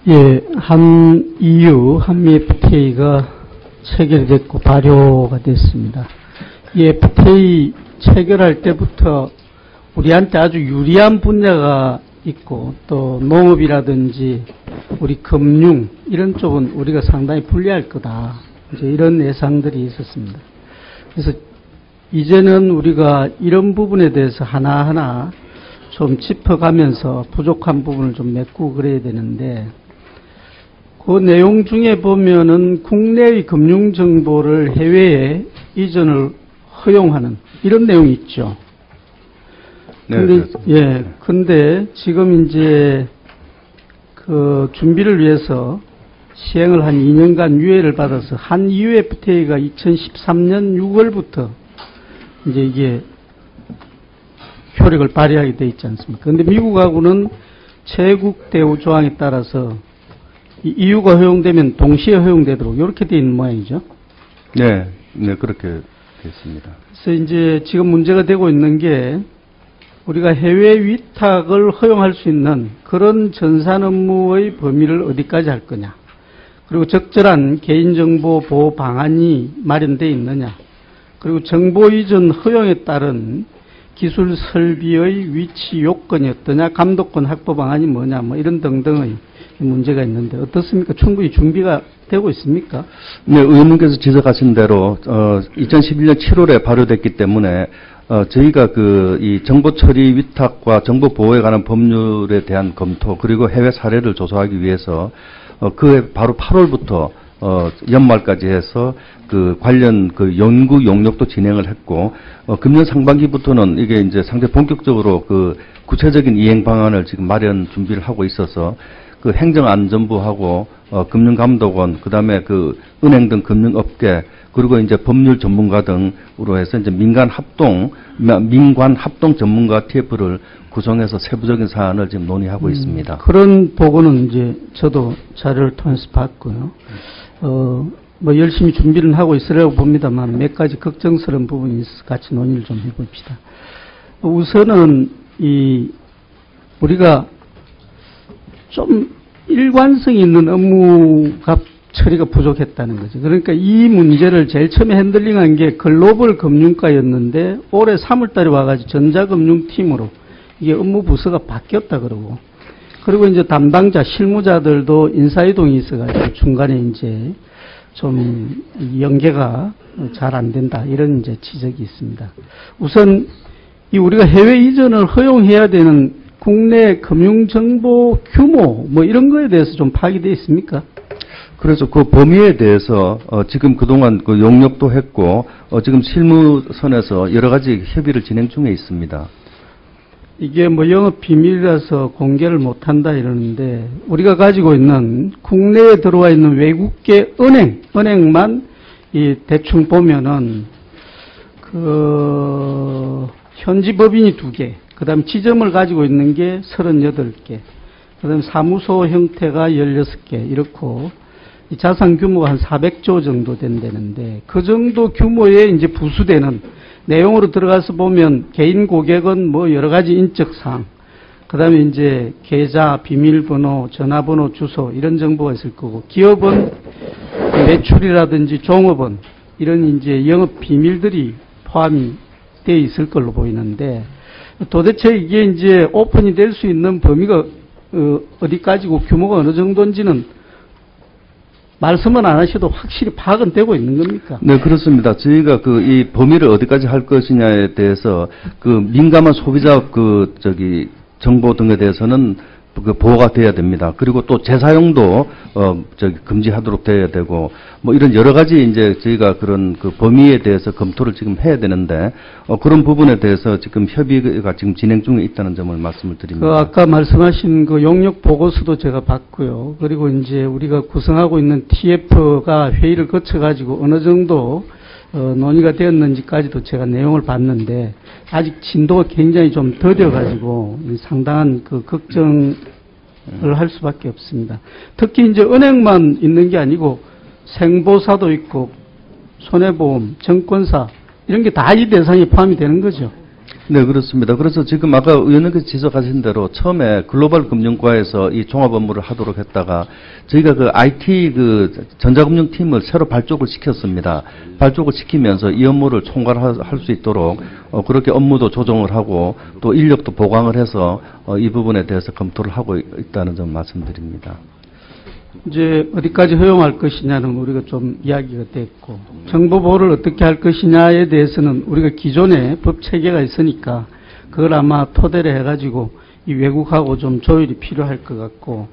예, EU 한미 FTA가 체결이 됐고 발효가 됐습니다. 이 FTA 체결할 때부터 우리한테 아주 유리한 분야가 있고 또 농업이라든지 우리 금융 이런 쪽은 우리가 상당히 불리할 거다. 이제 이런 예상들이 있었습니다. 그래서 이제는 우리가 이런 부분에 대해서 하나하나 좀 짚어가면서 부족한 부분을 좀 메꾸고 그래야 되는데, 그 내용 중에 보면은 국내의 금융 정보를 해외에 이전을 허용하는 이런 내용이 있죠. 네, 근데, 예, 근데 지금 이제 그 준비를 위해서 시행을 한 2년간 유예를 받아서 한 EU FTA가 2013년 6월부터 이제 이게 효력을 발휘하게 돼 있지 않습니까? 그런데 미국하고는 제국 대우 조항에 따라서 EU가 허용되면 동시에 허용되도록 이렇게 돼 있는 모양이죠. 네, 네, 그렇게 됐습니다. 그래서 이제 지금 문제가 되고 있는 게 우리가 해외 위탁을 허용할 수 있는 그런 전산 업무의 범위를 어디까지 할 거냐. 그리고 적절한 개인정보 보호 방안이 마련되어 있느냐. 그리고 정보 이전 허용에 따른 기술 설비의 위치 요건이 어떠냐, 감독권 확보 방안이 뭐냐, 뭐 이런 등등의 문제가 있는데 어떻습니까? 충분히 준비가 되고 있습니까? 네, 의원님께서 지적하신 대로 2011년 7월에 발효됐기 때문에 저희가 이 정보 처리 위탁과 정보 보호에 관한 법률에 대한 검토 그리고 해외 사례를 조사하기 위해서 그해 바로 8월부터 연말까지 해서 그 관련 그 연구 용역도 진행을 했고 금년 상반기부터는 이게 이제 상당히 본격적으로 그 구체적인 이행 방안을 지금 마련 준비를 하고 있어서 그 행정안전부하고 금융감독원 그다음에 그 은행 등 금융업계 그리고 이제 법률 전문가 등으로 해서 이제 민관 합동 전문가 TF를 구성해서 세부적인 사안을 지금 논의하고 있습니다. 그런 보고는 이제 저도 자료를 통해서 봤고요. 뭐 열심히 준비는 하고 있으려고 봅니다만 몇 가지 걱정스러운 부분이 있어서 같이 논의를 좀 해봅시다. 우선은 우리가 좀 일관성 있는 업무가 처리가 부족했다는 거죠. 그러니까 이 문제를 제일 처음에 핸들링한 게 글로벌 금융과였는데 올해 3월 달에 와가지고 전자금융팀으로 이게 업무 부서가 바뀌었다 그러고, 그리고 이제 담당자 실무자들도 인사이동이 있어가지고 중간에 이제 좀 연계가 잘 안 된다 이런 이제 지적이 있습니다. 우선 우리가 해외 이전을 허용해야 되는 국내 금융정보 규모 뭐 이런 거에 대해서 좀 파악이 되어 있습니까? 그래서 그 범위에 대해서 지금 그동안 그 용역도 했고 지금 실무선에서 여러 가지 협의를 진행 중에 있습니다. 이게 뭐 영업 비밀이라서 공개를 못한다 이러는데 우리가 가지고 있는 국내에 들어와 있는 외국계 은행만 이 대충 보면은 그 현지 법인이 2개, 그다음 지점을 가지고 있는 게 38개, 그다음 사무소 형태가 16개 이렇고 이 자산 규모가 한 400조 정도 된다는데 그 정도 규모의 이제 부수되는 내용으로 들어가서 보면 개인 고객은 뭐 여러 가지 인적 사항, 그다음에 이제 계좌, 비밀번호, 전화번호, 주소 이런 정보가 있을 거고, 기업은 매출이라든지 종업원 이런 이제 영업 비밀들이 포함이 되어 있을 걸로 보이는데 도대체 이게 이제 오픈이 될 수 있는 범위가 어디까지고 규모가 어느 정도인지는 말씀은 안 하셔도 확실히 파악은 되고 있는 겁니까? 네, 그렇습니다. 저희가 이 범위를 어디까지 할 것이냐에 대해서 민감한 소비자 정보 등에 대해서는 보호가 돼야 됩니다. 그리고 또 재사용도 금지하도록 돼야 되고 뭐 이런 여러 가지 이제 저희가 그런 범위에 대해서 검토를 지금 해야 되는데 그런 부분에 대해서 지금 협의가 지금 진행 중에 있다는 점을 말씀을 드립니다. 아까 말씀하신 용역 보고서도 제가 봤고요. 그리고 이제 우리가 구성하고 있는 TF가 회의를 거쳐가지고 어느 정도 논의가 되었는지까지도 제가 내용을 봤는데 아직 진도가 굉장히 좀 더뎌가지고 상당한 걱정을 할 수밖에 없습니다. 특히 이제 은행만 있는 게 아니고 생보사도 있고 손해보험, 증권사 이런 게 다 이 대상에 포함이 되는 거죠. 네, 그렇습니다. 그래서 지금 아까 의원님께서 지적하신 대로 처음에 글로벌 금융과에서 이 종합 업무를 하도록 했다가 저희가 그 IT 그 전자금융팀을 새로 발족을 시켰습니다. 발족을 시키면서 이 업무를 총괄할 수 있도록 그렇게 업무도 조정을 하고 또 인력도 보강을 해서 이 부분에 대해서 검토를 하고 있다는 점 말씀드립니다. 이제 어디까지 허용할 것이냐는 우리가 좀 이야기가 됐고, 정보 보호를 어떻게 할 것이냐에 대해서는 우리가 기존에 법 체계가 있으니까 그걸 아마 토대로 해가지고 이 외국하고 좀 조율이 필요할 것 같고,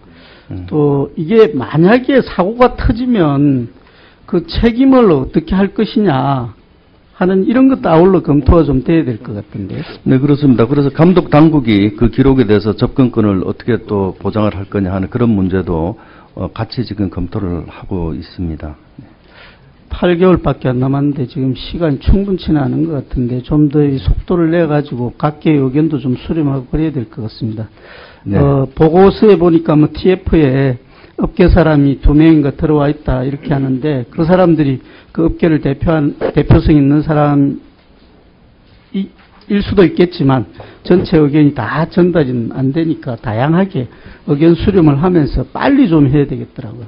또 이게 만약에 사고가 터지면 그 책임을 어떻게 할 것이냐 하는 이런 것도 아울러 검토가 좀 돼야 될 것 같은데. 네, 그렇습니다. 그래서 감독 당국이 그 기록에 대해서 접근권을 어떻게 또 보장을 할 거냐 하는 그런 문제도 같이 지금 검토를 하고 있습니다. 8개월밖에 안 남았는데 지금 시간이 충분치는 않은 것 같은데 좀 더 속도를 내가지고 각계의 의견도 좀 수렴하고 그래야 될 것 같습니다. 네. 보고서에 보니까 뭐 TF에 업계 사람이 2명인가 들어와 있다 이렇게 하는데 그 사람들이 그 업계를 대표성 있는 사람일 수도 있겠지만 전체 의견이 다 전달이 안 되니까 다양하게 의견 수렴을 하면서 빨리 좀 해야 되겠더라고요.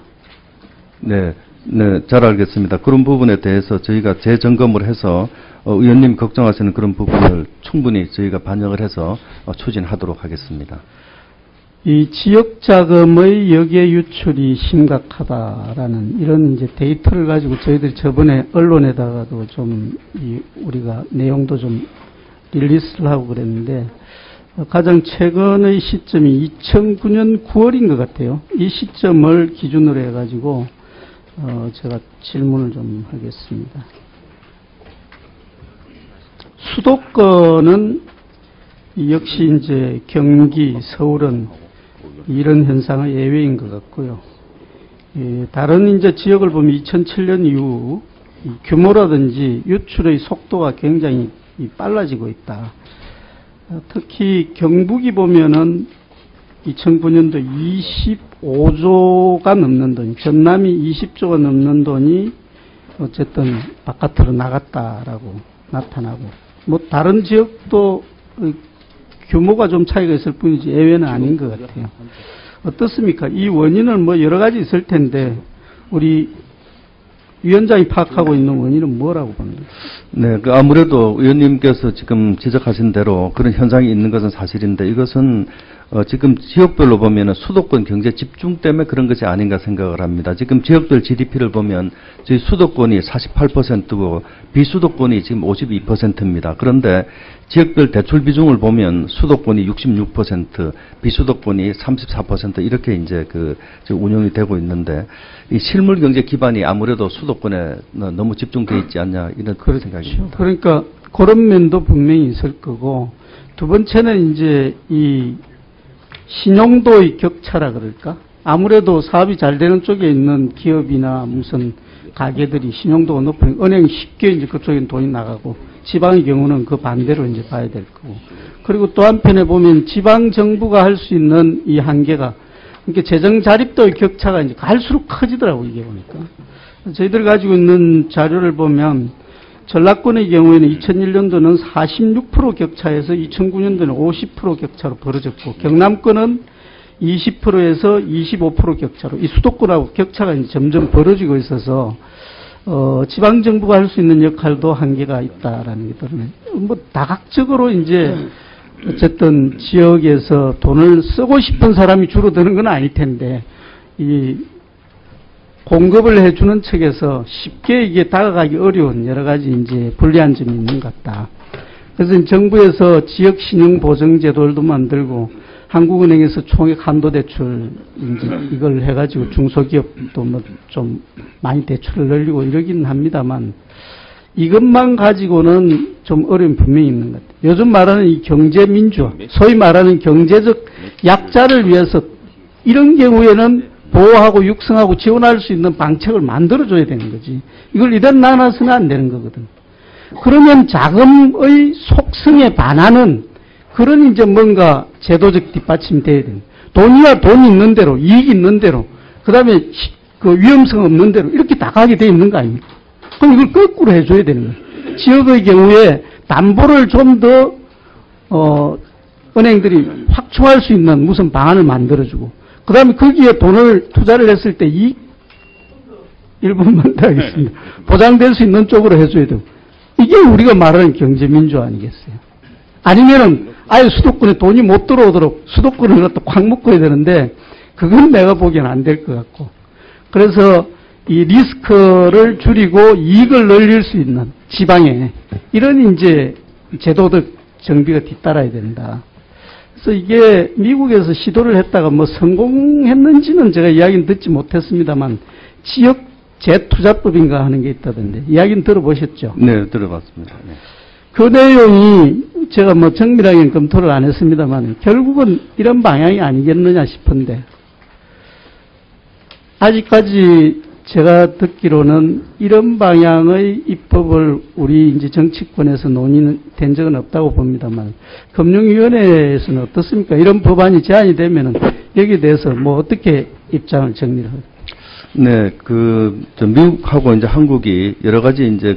네, 네, 잘 알겠습니다. 그런 부분에 대해서 저희가 재점검을 해서 의원님 걱정하시는 그런 부분을 충분히 저희가 반영을 해서 추진하도록 하겠습니다. 이 지역자금의 역외 유출이 심각하다라는 이런 이제 데이터를 가지고 저희들이 저번에 언론에다가도 좀 우리가 내용도 좀 릴리스를 하고 그랬는데 가장 최근의 시점이 2009년 9월인 것 같아요. 이 시점을 기준으로 해가지고 제가 질문을 좀 하겠습니다. 수도권은 역시 이제 경기, 서울은 이런 현상의 예외인 것 같고요. 다른 이제 지역을 보면 2007년 이후 규모라든지 유출의 속도가 굉장히 빨라지고 있다. 특히 경북이 보면은 2009년도 25조가 넘는 돈, 전남이 20조가 넘는 돈이 어쨌든 바깥으로 나갔다라고 나타나고, 뭐 다른 지역도 규모가 좀 차이가 있을 뿐이지 예외는 아닌 것 같아요. 어떻습니까? 이 원인은 뭐 여러 가지 있을 텐데 우리 위원장이 파악하고 있는 원인은 뭐라고 봅니까? 네, 아무래도 의원님께서 지금 지적하신 대로 그런 현상이 있는 것은 사실인데 이것은 지금 지역별로 보면 수도권 경제 집중 때문에 그런 것이 아닌가 생각을 합니다. 지금 지역별 GDP를 보면 저희 수도권이 48%고 비수도권이 지금 52%입니다. 그런데 지역별 대출 비중을 보면 수도권이 66%, 비수도권이 34% 이렇게 이제 운영이 되고 있는데 이 실물 경제 기반이 아무래도 수도권에 너무 집중돼 있지 않냐 이런 그런 생각입니다. 그러니까 그런 면도 분명히 있을 거고, 두 번째는 이제 이 신용도의 격차라 그럴까? 아무래도 사업이 잘 되는 쪽에 있는 기업이나 무슨 가게들이 신용도가 높으니까 은행이 쉽게 이제 그쪽에 돈이 나가고, 지방의 경우는 그 반대로 이제 봐야 될 거고. 그리고 또 한편에 보면 지방 정부가 할 수 있는 이 한계가, 그러니까 재정 자립도의 격차가 이제 갈수록 커지더라고, 이게 보니까. 저희들 가지고 있는 자료를 보면 전라권의 경우에는 2001년도는 46% 격차에서 2009년도는 50% 격차로 벌어졌고, 경남권은 20%에서 25% 격차로, 이 수도권하고 격차가 이제 점점 벌어지고 있어서 지방 정부가 할 수 있는 역할도 한계가 있다라는 게 드러나요. 뭐 다각적으로 이제 어쨌든 지역에서 돈을 쓰고 싶은 사람이 줄어드는 건 아닐 텐데, 이 공급을 해주는 측에서 쉽게 이게 다가가기 어려운 여러 가지 이제 불리한 점이 있는 것 같다. 그래서 정부에서 지역 신용 보증 제도도 만들고, 한국은행에서 총액 한도 대출 이제 이걸 해가지고 중소기업도 뭐 좀 많이 대출을 늘리고 이러긴 합니다만, 이것만 가지고는 좀 어려움이 분명히 있는 것 같아요. 요즘 말하는 이 경제민주화, 소위 말하는 경제적 약자를 위해서 이런 경우에는 보호하고 육성하고 지원할 수 있는 방책을 만들어줘야 되는 거지. 이걸 이런 나눠서는 안 되는 거거든. 그러면 자금의 속성에 반하는 그런 이제 뭔가 제도적 뒷받침이 돼야 되는. 돈이야 돈 있는 대로, 이익 있는 대로, 그 다음에 그 위험성 없는 대로 이렇게 다 가게 돼 있는 거 아닙니까? 그럼 이걸 거꾸로 해줘야 되는 거예요. 지역의 경우에 담보를 좀 더 은행들이 확충할 수 있는 무슨 방안을 만들어주고, 그 다음에 거기에 돈을 투자를 했을 때 1분만 더 하겠습니다. 보장될 수 있는 쪽으로 해줘야 되고, 이게 우리가 말하는 경제민주 아니겠어요? 아니면은 아예 수도권에 돈이 못 들어오도록 수도권을 갖다 콱 묶어야 되는데, 그건 내가 보기엔 안 될 것 같고. 그래서 이 리스크를 줄이고 이익을 늘릴 수 있는 지방에 이런 이제 제도적 정비가 뒤따라야 된다. 그래서 이게 미국에서 시도를 했다가 뭐 성공했는지는 제가 이야기는 듣지 못했습니다만 지역 재투자법인가 하는 게 있다던데 이야기는 들어보셨죠? 네, 들어봤습니다. 네. 그 내용이 제가 뭐 정밀하게 검토를 안 했습니다만 결국은 이런 방향이 아니겠느냐 싶은데 아직까지 제가 듣기로는 이런 방향의 입법을 우리 이제 정치권에서 논의된 적은 없다고 봅니다만 금융위원회에서는 어떻습니까? 이런 법안이 제안이 되면은 여기에 대해서 뭐 어떻게 입장을 정리를 할까요? 네, 미국하고 이제 한국이 여러 가지 이제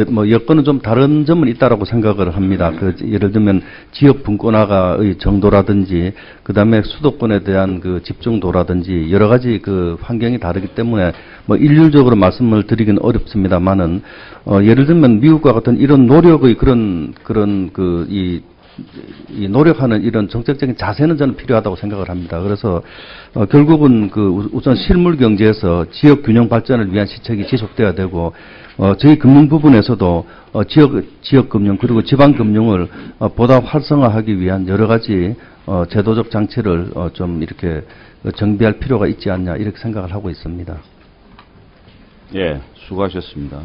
여건은 좀 다른 점은 있다라고 생각을 합니다. 예를 들면 지역 분권화의 정도라든지, 그 다음에 수도권에 대한 집중도라든지 여러 가지 환경이 다르기 때문에 뭐 일률적으로 말씀을 드리긴 어렵습니다만은, 예를 들면 미국과 같은 이런 노력의 이 노력하는 이런 정책적인 자세는 저는 필요하다고 생각을 합니다. 그래서 결국은 우선 실물 경제에서 지역 균형 발전을 위한 시책이 지속돼야 되고 저희 금융 부분에서도 지역 금융 그리고 지방 금융을 보다 활성화하기 위한 여러 가지 제도적 장치를 좀 이렇게 정비할 필요가 있지 않냐 이렇게 생각을 하고 있습니다. 예, 수고하셨습니다.